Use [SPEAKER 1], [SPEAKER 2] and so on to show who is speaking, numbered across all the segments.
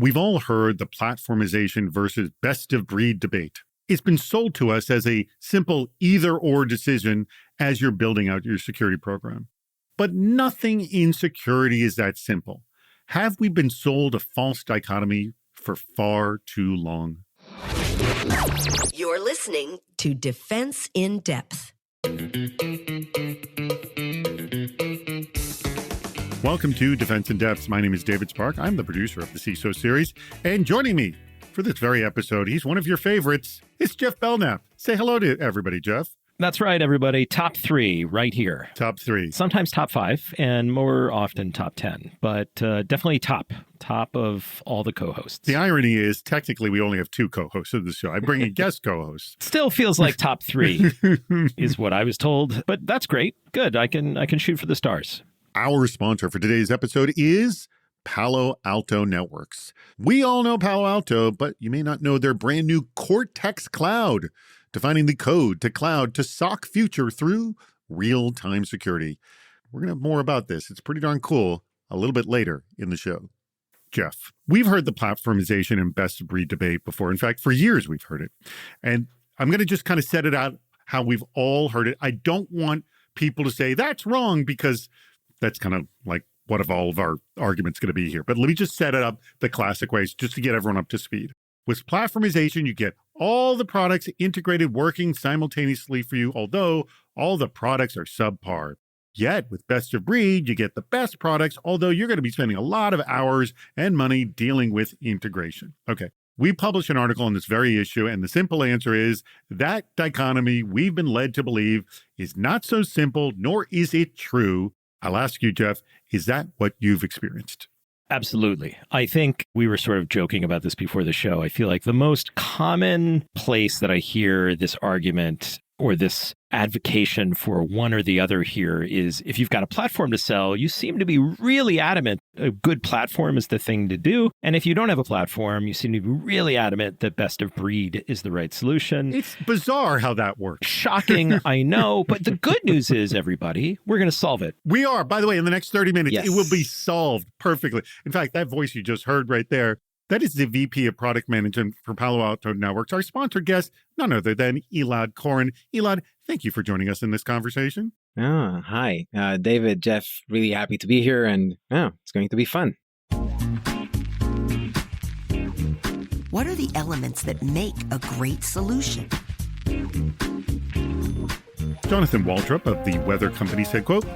[SPEAKER 1] We've all heard the platformization versus best of breed debate. It's been sold to us as a simple either or decision as you're building out your security program. But nothing in security is that simple. Have we been sold a false dichotomy for far too long?
[SPEAKER 2] You're listening to Defense in Depth.
[SPEAKER 1] Welcome to Defense in Depth. My name is David Spark. I'm the producer of the CISO series. And joining me for this very episode, he's one of your favorites. It's Jeff Belknap. Say hello to everybody, Jeff.
[SPEAKER 3] That's right, everybody. Top 3 right here.
[SPEAKER 1] Top 3.
[SPEAKER 3] Sometimes top 5 and more often top 10, but definitely top of all the co-hosts.
[SPEAKER 1] The irony is technically we only have 2 co-hosts of the show. I bring in guest co-hosts.
[SPEAKER 3] Still feels like top 3 is what I was told, but that's great. Good. I can shoot for the stars.
[SPEAKER 1] Our sponsor for today's episode is Palo Alto Networks. We all know Palo Alto, but you may not know their brand new Cortex Cloud, defining the code to cloud to SOC future through real-time security. We're going to have more about this. It's pretty darn cool a little bit later in the show. Jeff, we've heard the platformization and best of breed debate before. In fact, for years we've heard it. And I'm going to just kind of set it out how we've all heard it. I don't want people to say that's wrong because that's kind of like what of all of our arguments going to be here. But let me just set it up the classic ways just to get everyone up to speed. With platformization, you get all the products integrated working simultaneously for you, although all the products are subpar. Yet with best of breed, you get the best products, although you're going to be spending a lot of hours and money dealing with integration. Okay. We published an article on this very issue, and the simple answer is that dichotomy we've been led to believe is not so simple, nor is it true. I'll ask you, Jeff, is that what you've experienced?
[SPEAKER 3] Absolutely. I think we were sort of joking about this before the show. I feel like the most common place that I hear this argument or this advocation for one or the other here is if you've got a platform to sell, you seem to be really adamant a good platform is the thing to do. And if you don't have a platform, you seem to be really adamant that best of breed is the right solution.
[SPEAKER 1] It's bizarre how that works.
[SPEAKER 3] Shocking, I know. But the good news is, everybody, we're going to solve it.
[SPEAKER 1] We are. By the way, in the next 30 minutes,
[SPEAKER 3] Yes.
[SPEAKER 1] It will be solved perfectly. In fact, that voice you just heard right there, that is the VP of Product Management for Palo Alto Networks, our sponsored guest, none other than Elad Koren. Elad, thank you for joining us in this conversation.
[SPEAKER 4] Oh, hi. David, Jeff, really happy to be here, and it's going to be fun.
[SPEAKER 2] What are the elements that make a great solution?
[SPEAKER 1] Jonathan Waldrop of the Weather Company said, quote,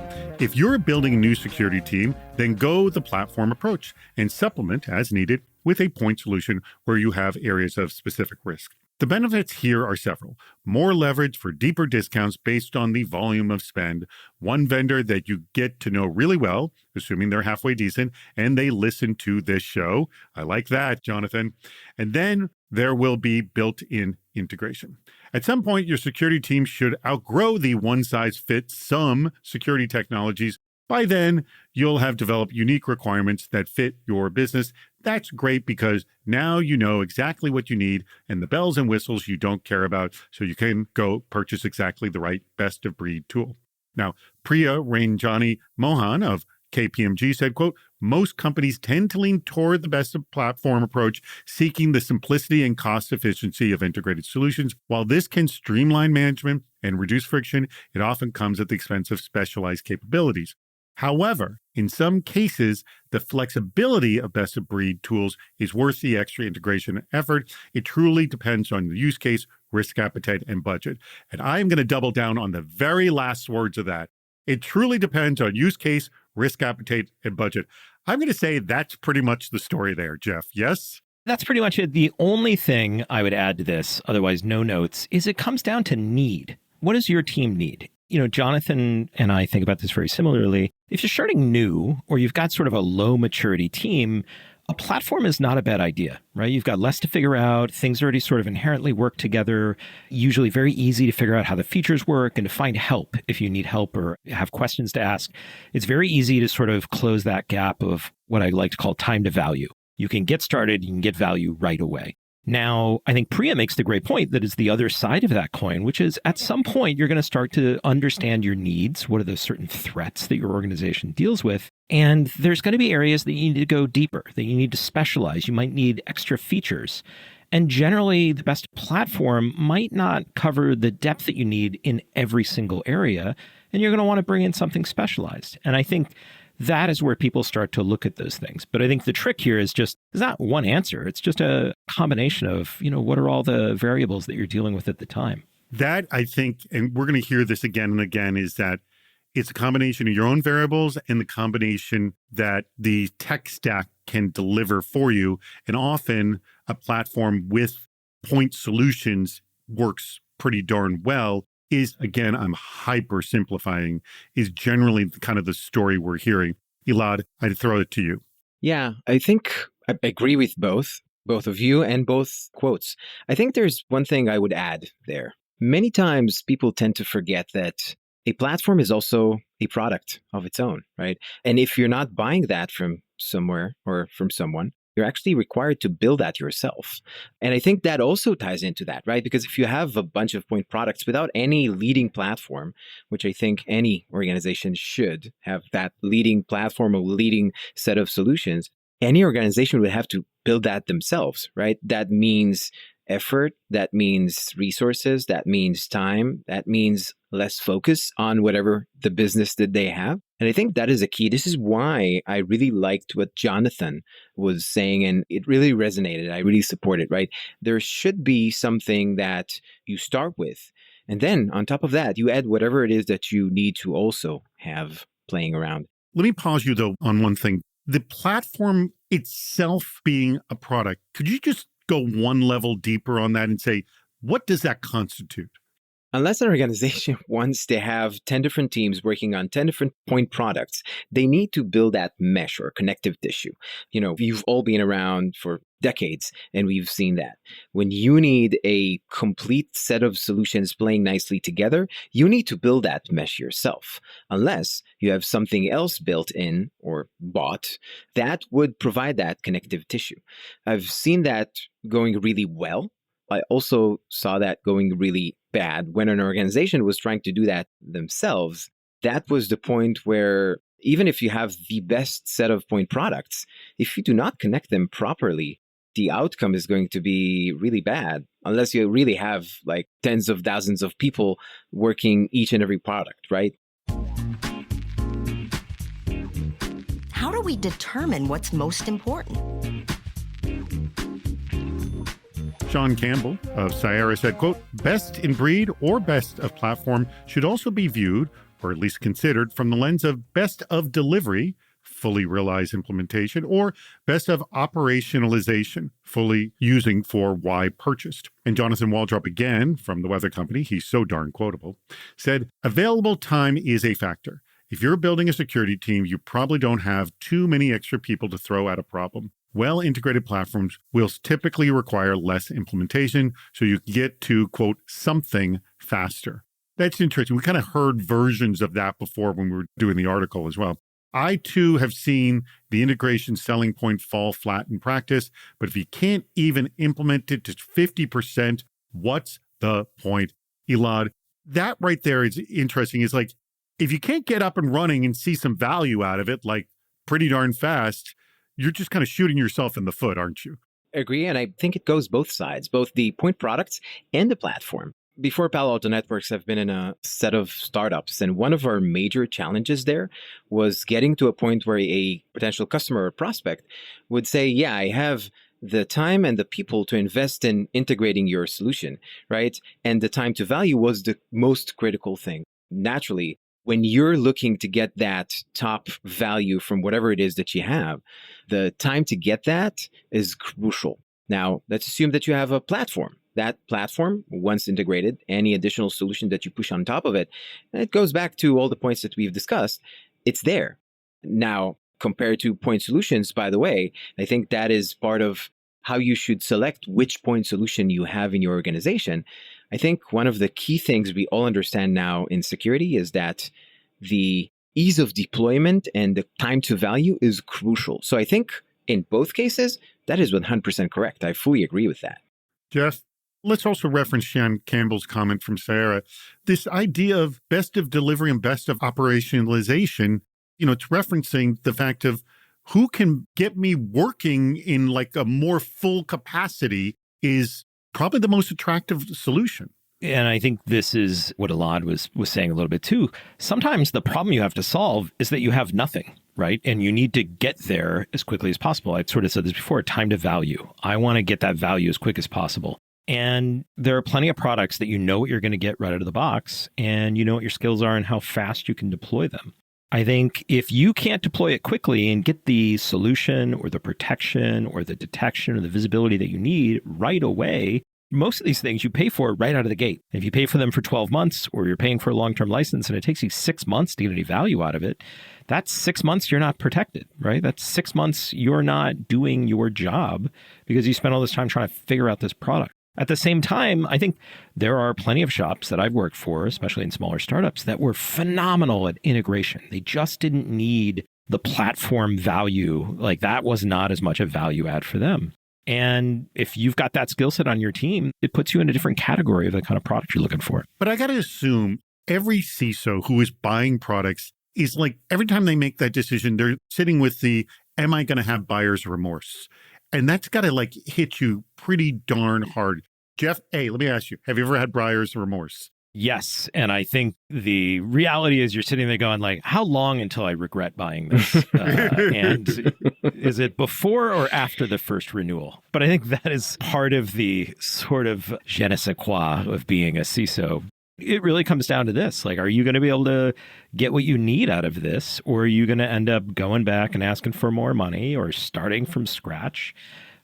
[SPEAKER 1] "If you're building a new security team, then go the platform approach and supplement as needed with a point solution where you have areas of specific risk. The benefits here are several. More leverage for deeper discounts based on the volume of spend, one vendor that you get to know really well, assuming they're halfway decent, and they listen to this show." I like that, Jonathan. And then there will be built-in integration. At some point, your security team should outgrow the one-size-fits-some security technologies. By then, you'll have developed unique requirements that fit your business. That's great because now you know exactly what you need and the bells and whistles you don't care about, so you can go purchase exactly the right best-of-breed tool. Now, Priya Ranjani Mohan of KPMG said, quote, "Most companies tend to lean toward the best of platform approach, seeking the simplicity and cost efficiency of integrated solutions. While this can streamline management and reduce friction, it often comes at the expense of specialized capabilities. However, in some cases, the flexibility of best-of-breed tools is worth the extra integration effort. It truly depends on the use case, risk appetite, and budget." And I'm going to double down on the very last words of that. It truly depends on use case, risk appetite, and budget. I'm going to say that's pretty much the story there, Jeff. Yes?
[SPEAKER 3] That's pretty much it. The only thing I would add to this, otherwise no notes, is it comes down to need. What does your team need? You know, Jonathan and I think about this very similarly. If you're starting new or you've got sort of a low maturity team, a platform is not a bad idea, right? You've got less to figure out. Things already sort of inherently work together, usually very easy to figure out how the features work and to find help if you need help or have questions to ask. It's very easy to sort of close that gap of what I like to call time to value. You can get started, you can get value right away. Now, I think Priya makes the great point that is the other side of that coin, which is at some point, you're going to start to understand your needs. What are the certain threats that your organization deals with? And there's going to be areas that you need to go deeper, that you need to specialize. You might need extra features. And generally, the best platform might not cover the depth that you need in every single area. And you're going to want to bring in something specialized. And I think that is where people start to look at those things. But I think the trick here is just, it's not one answer. It's just a combination of, what are all the variables that you're dealing with at the time?
[SPEAKER 1] That, I think, and we're going to hear this again and again, is that it's a combination of your own variables and the combination that the tech stack can deliver for you. And often a platform with point solutions works pretty darn well. Is, again, I'm hyper simplifying, is generally kind of the story we're hearing. Elad, I'd throw it to you.
[SPEAKER 4] Yeah, I think I agree with both of you and both quotes. I think there's one thing I would add there. Many times people tend to forget that a platform is also a product of its own, right? And if you're not buying that from somewhere or from someone, you're actually required to build that yourself. And I think that also ties into that, right? Because if you have a bunch of point products without any leading platform, which I think any organization should have that leading platform or leading set of solutions, any organization would have to build that themselves, right? That means effort, that means resources, that means time, that means less focus on whatever the business that they have. And I think that is a key. This is why I really liked what Jonathan was saying, and it really resonated. I really support it, right? There should be something that you start with. And then on top of that, you add whatever it is that you need to also have playing around.
[SPEAKER 1] Let me pause you, though, on one thing. The platform itself being a product, could you just go one level deeper on that and say, what does that constitute?
[SPEAKER 4] Unless an organization wants to have 10 different teams working on 10 different point products, they need to build that mesh or connective tissue. You've all been around for decades, and we've seen that. When you need a complete set of solutions playing nicely together, you need to build that mesh yourself. Unless you have something else built in or bought that would provide that connective tissue. I've seen that going really well. I also saw that going really bad when an organization was trying to do that themselves. That was the point where even if you have the best set of point products, if you do not connect them properly, the outcome is going to be really bad unless you really have like tens of thousands of people working each and every product, right?
[SPEAKER 2] How do we determine what's most important?
[SPEAKER 1] Sean Campbell of Sierra said, quote, best in breed or best of platform should also be viewed, or at least considered, from the lens of best of delivery, fully realized implementation, or best of operationalization, fully using for why purchased. And Jonathan Waldrop, again, from the Weather Company, he's so darn quotable, said, available time is a factor. If you're building a security team, you probably don't have too many extra people to throw at a problem. Well-integrated platforms will typically require less implementation, so you get to, quote, something faster. That's interesting. We kind of heard versions of that before when we were doing the article as well. I, too, have seen the integration selling point fall flat in practice, but if you can't even implement it to 50%, what's the point? Elad, that right there is interesting. Is like, if you can't get up and running and see some value out of it, like pretty darn fast, you're just kind of shooting yourself in the foot, aren't you?
[SPEAKER 4] Agree. And I think it goes both sides, both the point products and the platform. Before Palo Alto Networks, I've been in a set of startups, and one of our major challenges there was getting to a point where a potential customer or prospect would say, yeah, I have the time and the people to invest in integrating your solution, right? And the time to value was the most critical thing. Naturally, when you're looking to get that top value from whatever it is that you have, the time to get that is crucial. Now, let's assume that you have a platform. That platform, once integrated, any additional solution that you push on top of it, and it goes back to all the points that we've discussed, it's there. Now, compared to point solutions, by the way, I think that is part of how you should select which point solution you have in your organization. I think one of the key things we all understand now in security is that the ease of deployment and the time to value is crucial. So I think in both cases, that is 100% correct. I fully agree with that.
[SPEAKER 1] Jeff, let's also reference Sean Campbell's comment from Sarah. This idea of best of delivery and best of operationalization, it's referencing the fact of who can get me working in like a more full capacity is probably the most attractive solution.
[SPEAKER 3] And I think this is what Elad was saying a little bit too. Sometimes the problem you have to solve is that you have nothing, right? And you need to get there as quickly as possible. I've sort of said this before, time to value. I want to get that value as quick as possible. And there are plenty of products that you know what you're going to get right out of the box, and you know what your skills are and how fast you can deploy them. I think if you can't deploy it quickly and get the solution or the protection or the detection or the visibility that you need right away, most of these things you pay for right out of the gate. If you pay for them for 12 months or you're paying for a long-term license and it takes you 6 months to get any value out of it, that's 6 months you're not protected, right? That's 6 months you're not doing your job because you spent all this time trying to figure out this product. At the same time, I think there are plenty of shops that I've worked for, especially in smaller startups, that were phenomenal at integration. They just didn't need the platform value. Like that was not as much a value add for them. And if you've got that skill set on your team, it puts you in a different category of the kind of product you're looking for.
[SPEAKER 1] But I got to assume every CISO who is buying products is like, every time they make that decision, they're sitting with the, am I going to have buyer's remorse? And that's got to like hit you pretty darn hard. Jeff, hey, let me ask you, have you ever had buyer's remorse?
[SPEAKER 3] Yes. And I think the reality is you're sitting there going like, how long until I regret buying this? And is it before or after the first renewal? But I think that is part of the sort of je ne sais quoi of being a CISO. It really comes down to this. Like, are you going to be able to get what you need out of this? Or are you going to end up going back and asking for more money or starting from scratch?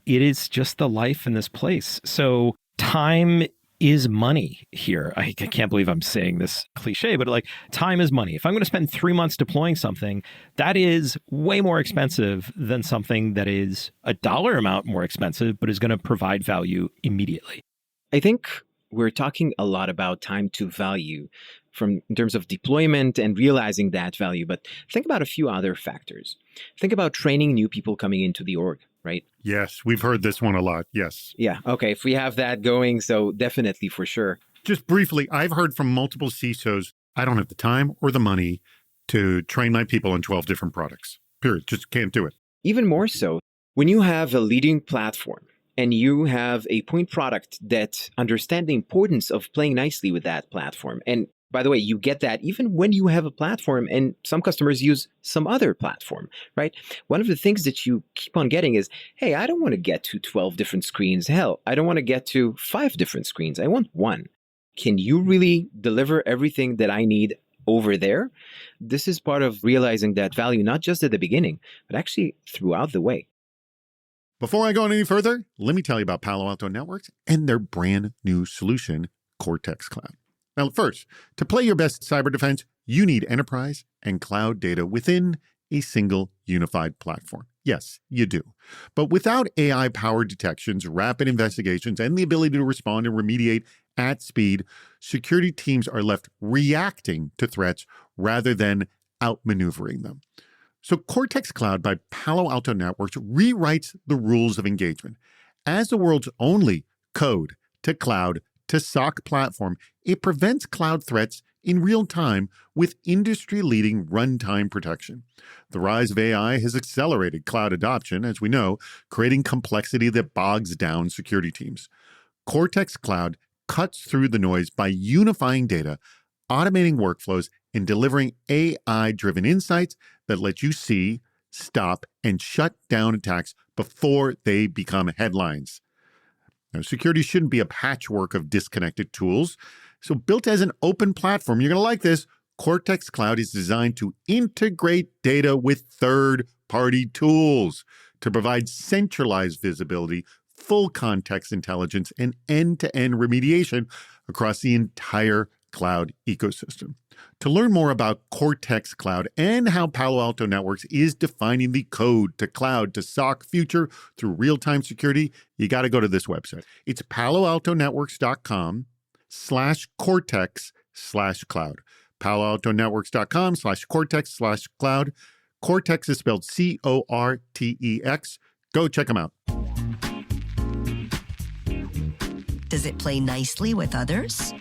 [SPEAKER 3] It is just the life in this place. So time is money here. I can't believe I'm saying this cliche, but like time is money. If I'm going to spend 3 months deploying something, that is way more expensive than something that is a dollar amount more expensive, but is going to provide value immediately.
[SPEAKER 4] I think we're talking a lot about time to value in terms of deployment and realizing that value. But think about a few other factors. Think about training new people coming into the org, right?
[SPEAKER 1] Yes, we've heard this one a lot. Yes.
[SPEAKER 4] Yeah. Okay. If we have that going, so definitely for sure.
[SPEAKER 1] Just briefly, I've heard from multiple CISOs, I don't have the time or the money to train my people on 12 different products. Period. Just can't do it.
[SPEAKER 4] Even more so, when you have a leading platform, and you have a point product that understands the importance of playing nicely with that platform. And by the way, you get that even when you have a platform and some customers use some other platform, right? One of the things that you keep on getting is, hey, I don't want to get to 12 different screens. Hell, I don't want to get to 5 different screens. I want one. Can you really deliver everything that I need over there? This is part of realizing that value, not just at the beginning, but actually throughout the way.
[SPEAKER 1] Before I go any further, let me tell you about Palo Alto Networks and their brand new solution, Cortex Cloud. Now, first, to play your best cyber defense, you need enterprise and cloud data within a single unified platform. Yes, you do. But without AI-powered detections, rapid investigations, and the ability to respond and remediate at speed, security teams are left reacting to threats rather than outmaneuvering them. So Cortex Cloud by Palo Alto Networks rewrites the rules of engagement. As the world's only code to cloud to SOC platform, it prevents cloud threats in real time with industry-leading runtime protection. The rise of AI has accelerated cloud adoption, as we know, creating complexity that bogs down security teams. Cortex Cloud cuts through the noise by unifying data, automating workflows, and delivering AI-driven insights that let you see, stop, and shut down attacks before they become headlines. Now, security shouldn't be a patchwork of disconnected tools. So built as an open platform, you're going to like this, Cortex Cloud is designed to integrate data with third-party tools to provide centralized visibility, full context intelligence, and end-to-end remediation across the entire cloud ecosystem. To learn more about Cortex Cloud and how Palo Alto Networks is defining the code to cloud to SOC future through real-time security, you got to go to this website. It's paloaltonetworks.com/cortex/cloud. paloaltonetworks.com/cortex/cloud. Cortex is spelled Cortex. Go check them out.
[SPEAKER 2] Does it play nicely with others?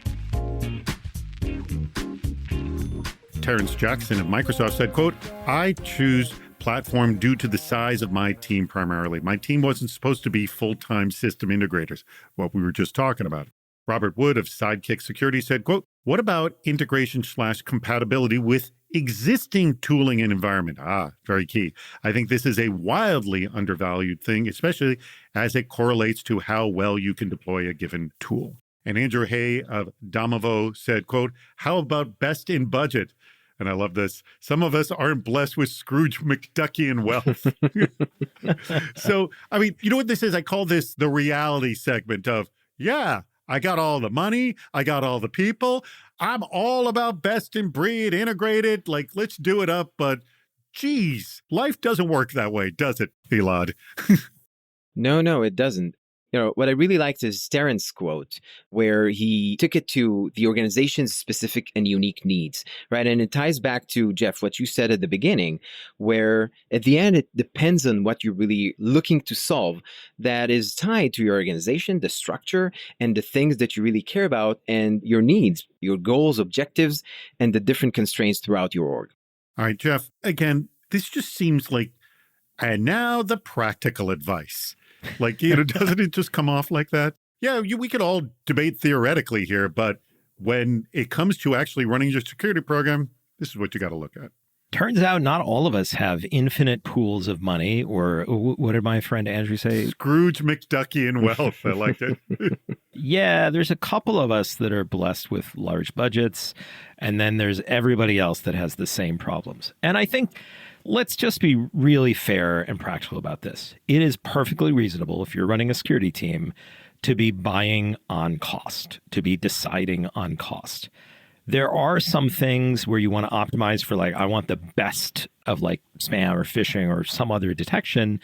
[SPEAKER 1] Terrence Jackson of Microsoft said, quote, I choose Platform due to the size of my team primarily. My team wasn't supposed to be full-time system integrators, what we were just talking about. Robert Wood of Sidekick Security said, quote, what about integration/compatibility with existing tooling and environment? Very key. I think this is a wildly undervalued thing, especially as it correlates to how well you can deploy a given tool. And Andrew Hay of Damavo said, quote, how about best in budget? And I love this. Some of us aren't blessed with Scrooge McDuckian wealth. So, I mean, you know what this is? I call this the reality segment of, yeah, I got all the money. I got all the people. I'm all about best in breed, integrated. Like, let's do it up. But geez, life doesn't work that way, does it, Elad?
[SPEAKER 4] No, it doesn't. What I really liked is Terrence's quote, where he took it to the organization's specific and unique needs, right? And it ties back to, Jeff, what you said at the beginning, where at the end, it depends on what you're really looking to solve that is tied to your organization, the structure, and the things that you really care about, and your needs, your goals, objectives, and the different constraints throughout your org.
[SPEAKER 1] All right, Jeff, again, this just seems like, and now the practical advice. Like, doesn't it just come off like that? Yeah, we could all debate theoretically here, but when it comes to actually running your security program, this is what you got to look at.
[SPEAKER 3] Turns out not all of us have infinite pools of money, or what did my friend Andrew say?
[SPEAKER 1] Scrooge McDuckian wealth. I liked it.
[SPEAKER 3] Yeah, there's a couple of us that are blessed with large budgets, and then there's everybody else that has the same problems. And I think let's just be really fair and practical about this. It is perfectly reasonable if you're running a security team to be buying on cost, to be deciding on cost. There are some things where you want to optimize for, like, I want the best of like spam or phishing or some other detection.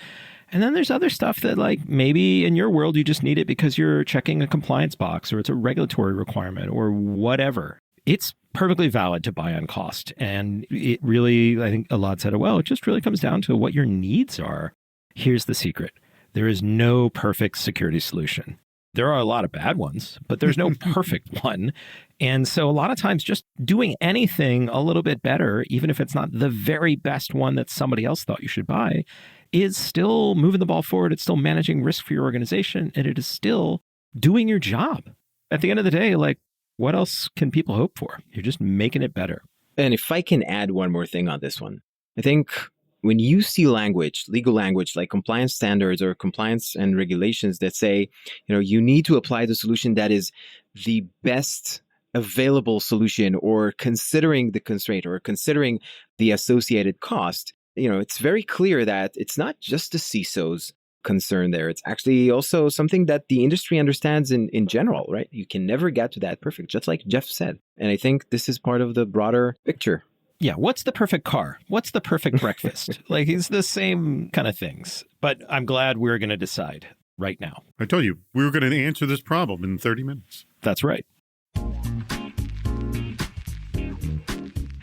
[SPEAKER 3] And then there's other stuff that, like, maybe in your world, you just need it because you're checking a compliance box or it's a regulatory requirement or whatever. It's perfectly valid to buy on cost. And it really, I think Elad said it well, it just really comes down to what your needs are. Here's the secret. There is no perfect security solution. There are a lot of bad ones, but there's no perfect one. And so a lot of times just doing anything a little bit better, even if it's not the very best one that somebody else thought you should buy, is still moving the ball forward. It's still managing risk for your organization, and it is still doing your job. At the end of the day, like, what else can people hope for? You're just making it better.
[SPEAKER 4] And if I can add one more thing on this one, I think when you see language, legal language, like compliance standards or compliance and regulations that say, you need to apply the solution that is the best available solution, or considering the constraint or considering the associated cost, it's very clear that it's not just the CISO's concern there. It's actually also something that the industry understands in general, right? You can never get to that perfect, just like Jeff said. And I think this is part of the broader picture.
[SPEAKER 3] Yeah, what's the perfect car? What's the perfect breakfast? Like, it's the same kind of things. But I'm glad we're going to decide right now.
[SPEAKER 1] I told you, we were going to answer this problem in 30 minutes.
[SPEAKER 3] That's right.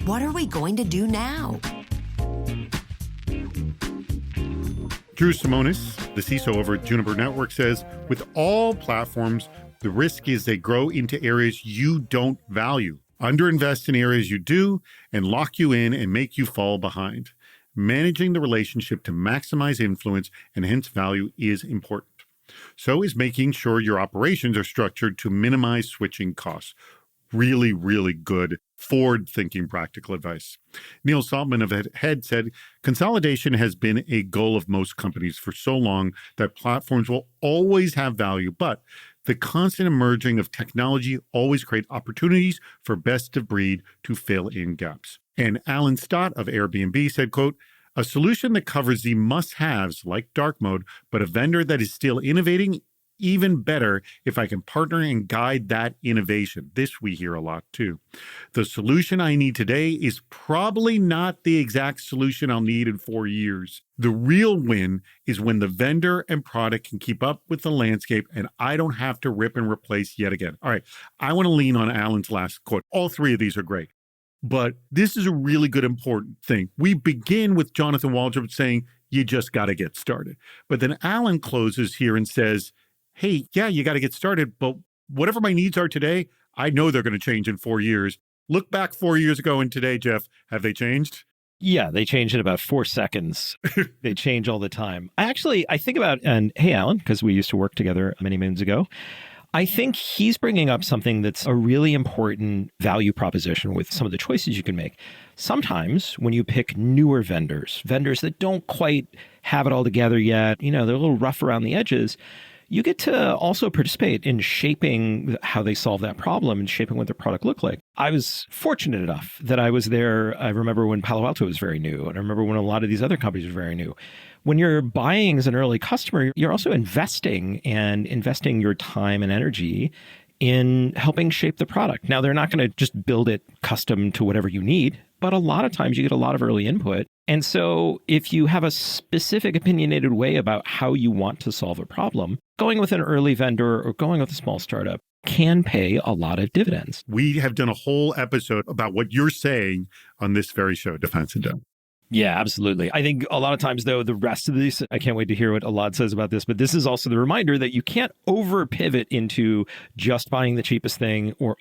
[SPEAKER 2] What are we going to do now?
[SPEAKER 1] Drew Simonis, the CISO over at Juniper Network, says, with all platforms, the risk is they grow into areas you don't value, underinvest in areas you do, and lock you in and make you fall behind. Managing the relationship to maximize influence and hence value is important. So is making sure your operations are structured to minimize switching costs. Really, really good, forward-thinking practical advice. Neil Saltman of HEAD said, consolidation has been a goal of most companies for so long that platforms will always have value, but the constant emerging of technology always create opportunities for best of breed to fill in gaps. And Alan Stott of Airbnb said, quote, a solution that covers the must-haves like dark mode, but a vendor that is still innovating even better if I can partner and guide that innovation. This we hear a lot too. The solution I need today is probably not the exact solution I'll need in 4 years. The real win is when the vendor and product can keep up with the landscape and I don't have to rip and replace yet again. All right, I want to lean on Alan's last quote. All three of these are great. But this is a really good, important thing. We begin with Jonathan Waldrop saying, you just got to get started. But then Alan closes here and says, hey, yeah, you got to get started, but whatever my needs are today, I know they're going to change in 4 years. Look back 4 years ago and today, Jeff, have they changed?
[SPEAKER 3] Yeah, they change in about 4 seconds. They change all the time. I think about, and hey, Alan, because we used to work together many moons ago, I think he's bringing up something that's a really important value proposition with some of the choices you can make. Sometimes when you pick newer vendors that don't quite have it all together yet, they're a little rough around the edges, you get to also participate in shaping how they solve that problem and shaping what their product looked like. I was fortunate enough that I was there. I remember when Palo Alto was very new, and I remember when a lot of these other companies were very new. When you're buying as an early customer, you're also investing your time and energy in helping shape the product. Now, they're not going to just build it custom to whatever you need, but a lot of times you get a lot of early input. And so if you have a specific opinionated way about how you want to solve a problem, going with an early vendor or going with a small startup can pay a lot of dividends.
[SPEAKER 1] We have done a whole episode about what you're saying on this very show, Defense and Dome.
[SPEAKER 3] Yeah, absolutely. I think a lot of times, though, the rest of these, I can't wait to hear what Elad says about this, but this is also the reminder that you can't over pivot into just buying the cheapest thing or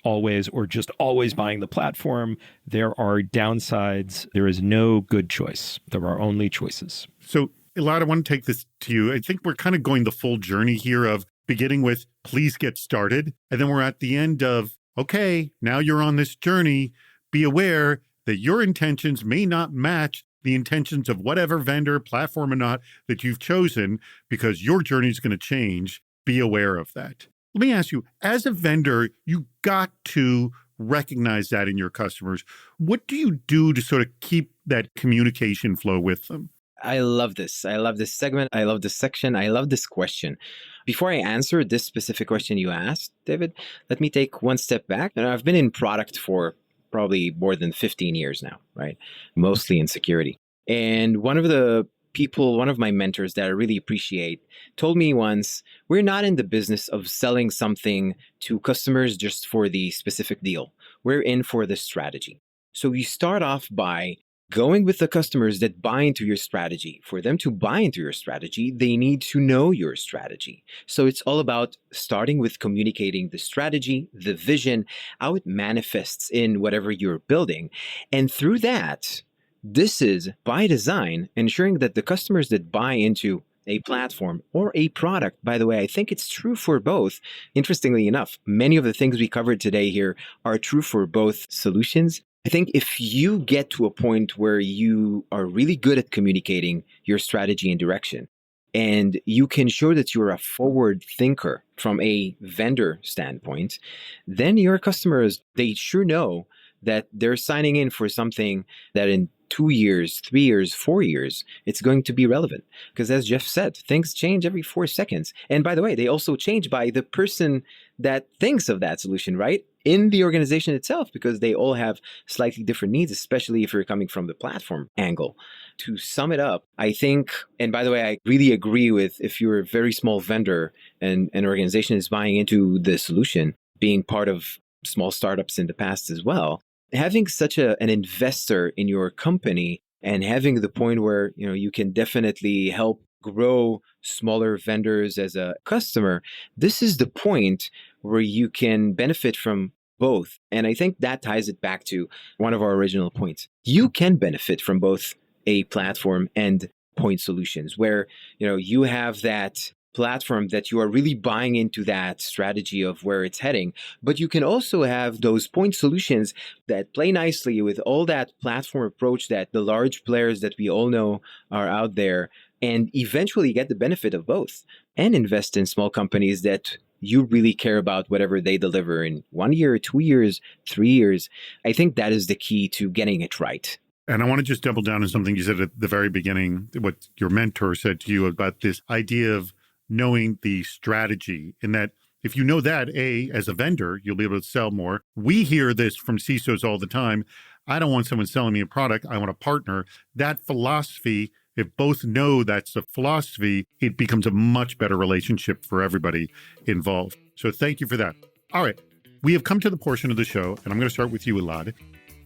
[SPEAKER 3] just always buying the platform. There are downsides. There is no good choice. There are only choices.
[SPEAKER 1] So, Elad, I want to take this to you. I think we're kind of going the full journey here of beginning with, please get started. And then we're at the end of, okay, now you're on this journey. Be aware that your intentions may not match the intentions of whatever vendor, platform or not, that you've chosen, because your journey is going to change. Be aware of that. Let me ask you, as a vendor, you got to recognize that in your customers. What do you do to sort of keep that communication flow with them?
[SPEAKER 4] I love this. I love this segment. I love this section. I love this question. Before I answer this specific question you asked, David, let me take one step back. I've been in product for probably more than 15 years now, right? Mostly in security. And one of my mentors that I really appreciate told me once, we're not in the business of selling something to customers just for the specific deal. We're in for the strategy. So you start off by going with the customers that buy into your strategy. For them to buy into your strategy, they need to know your strategy. So it's all about starting with communicating the strategy, the vision, how it manifests in whatever you're building. And through that, this is by design, ensuring that the customers that buy into a platform or a product, by the way, I think it's true for both. Interestingly enough, many of the things we covered today here are true for both solutions. I think if you get to a point where you are really good at communicating your strategy and direction, and you can show that you're a forward thinker from a vendor standpoint, then your customers, they sure know that they're signing in for something that in 2 years, 3 years, 4 years, it's going to be relevant. Because as Jeff said, things change every 4 seconds. And by the way, they also change by the person that thinks of that solution, right? In the organization itself, because they all have slightly different needs, especially if you're coming from the platform angle. To sum it up, I think, and by the way, I really agree with if you're a very small vendor and an organization is buying into the solution, being part of small startups in the past as well, having such an investor in your company and having the point where you can definitely help grow smaller vendors as a customer, this is the point where you can benefit from both. And I think that ties it back to one of our original points. You can benefit from both a platform and point solutions where you have that platform that you are really buying into that strategy of where it's heading. But you can also have those point solutions that play nicely with all that platform approach that the large players that we all know are out there, and eventually get the benefit of both and invest in small companies that you really care about whatever they deliver in 1 year, 2 years, 3 years. I think that is the key to getting it right.
[SPEAKER 1] And I want to just double down on something you said at the very beginning, what your mentor said to you about this idea of knowing the strategy, in that if you know that, as a vendor, you'll be able to sell more. We hear this from CISOs all the time. I don't want someone selling me a product. I want a partner. That philosophy, if both know that's the philosophy, it becomes a much better relationship for everybody involved. So thank you for that. All right. We have come to the portion of the show, and I'm going to start with you, Elad.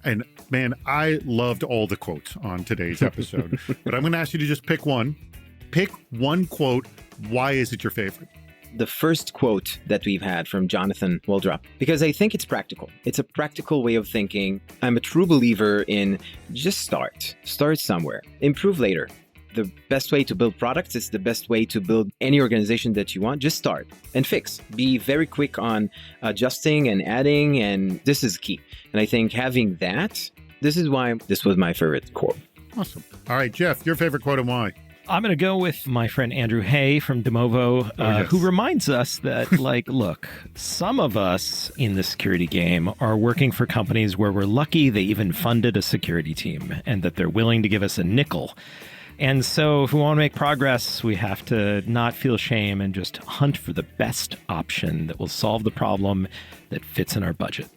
[SPEAKER 1] And man, I loved all the quotes on today's episode, but I'm going to ask you to just pick one. Pick one quote. Why is it your favorite?
[SPEAKER 4] the first quote that we've had from Jonathan Waldrop, because I think it's practical. It's a practical way of thinking. I'm a true believer in just start. Start somewhere. Improve later. The best way to build products is the best way to build any organization that you want. Just start and fix. Be very quick on adjusting and adding, and this is key. And I think having that, this is why this was my favorite quote.
[SPEAKER 1] Awesome. All right, Jeff, your favorite quote and why?
[SPEAKER 3] I'm going to go with my friend Andrew Hay from Demovo,
[SPEAKER 1] yes.
[SPEAKER 3] who reminds us that, look, some of us in the security game are working for companies where we're lucky they even funded a security team and that they're willing to give us a nickel. And so if we want to make progress, we have to not feel shame and just hunt for the best option that will solve the problem that fits in our budget.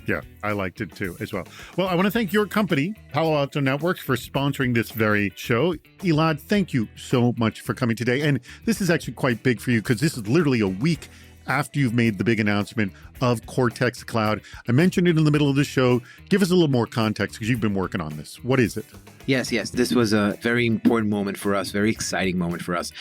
[SPEAKER 1] Yeah, I liked it too as well. Well, I want to thank your company, Palo Alto Networks, for sponsoring this very show. Elad, thank you so much for coming today. And this is actually quite big for you because this is literally a week after you've made the big announcement of Cortex Cloud. I mentioned it in the middle of the show. Give us a little more context because you've been working on this. What is it?
[SPEAKER 5] Yes. This was a very important moment for us, very exciting moment for us.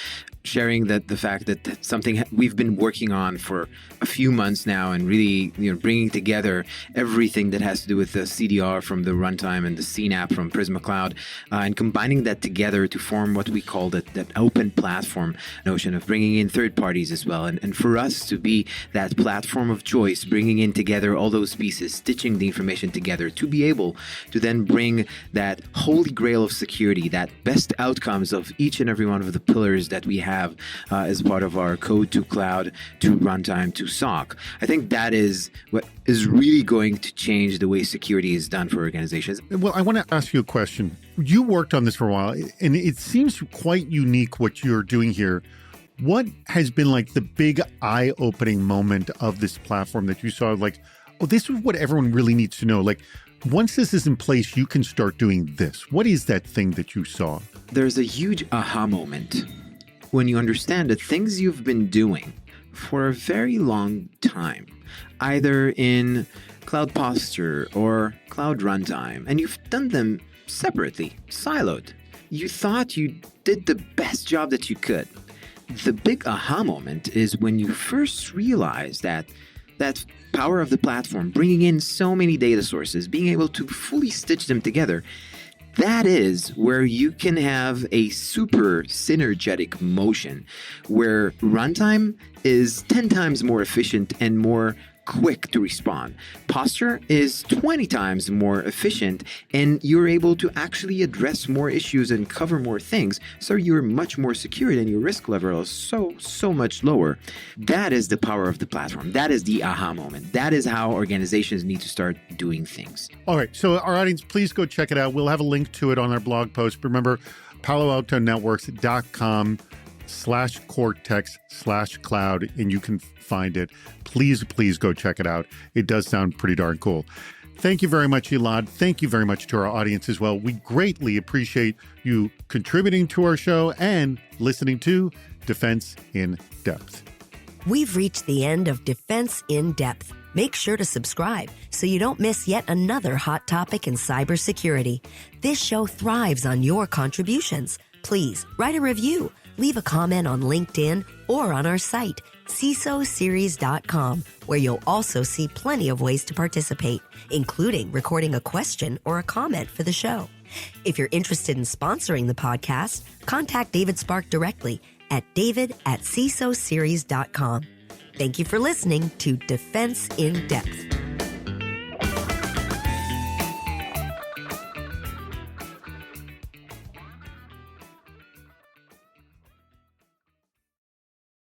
[SPEAKER 5] Sharing the fact that that's something we've been working on for a few months now, and really bringing together everything that has to do with the CDR from the runtime and the CNAP from Prisma Cloud, and combining that together to form what we call that open platform notion of bringing in third parties as well. And for us to be that platform of choice, bringing in together all those pieces, stitching the information together to be able to then bring that holy grail of security, that best outcomes of each and every one of the pillars that we have as part of our code to cloud to runtime to SOC. I think that is what is really going to change the way security is done for organizations.
[SPEAKER 1] Well, I want to ask you a question. You worked on this for a while, and it seems quite unique what you're doing here. What has been like the big eye-opening moment of this platform that you saw, like, oh, this is what everyone really needs to know? Like, once this is in place, you can start doing this. What is that thing that you saw?
[SPEAKER 5] There's a huge aha moment when you understand that things you've been doing for a very long time, either in cloud posture or cloud runtime, and you've done them separately, siloed. You thought you did the best job that you could. The big aha moment is when you first realize that power of the platform, bringing in so many data sources, being able to fully stitch them together, that is where you can have a super synergetic motion where runtime is 10 times more efficient and more quick to respond. Posture is 20 times more efficient, and you're able to actually address more issues and cover more things. So you're much more secure and your risk level is so much lower. That is the power of the platform. That is the aha moment. That is how organizations need to start doing things.
[SPEAKER 1] All right. So our audience, please go check it out. We'll have a link to it on our blog post. Remember, paloaltonetworks.com/cortex/cloud, and you can find it. Please go check it out. It does sound pretty darn cool. Thank you very much, Elad. Thank you very much to our audience as well. We greatly appreciate you contributing to our show and listening to Defense in Depth.
[SPEAKER 2] We've reached the end of Defense in Depth. Make sure to subscribe so you don't miss yet another hot topic in cybersecurity. This show thrives on your contributions. Please write a review, leave a comment on LinkedIn or on our site, CISOseries.com, where you'll also see plenty of ways to participate, including recording a question or a comment for the show. If you're interested in sponsoring the podcast, contact David Spark directly at david@CISOseries.com. Thank you for listening to Defense in Depth.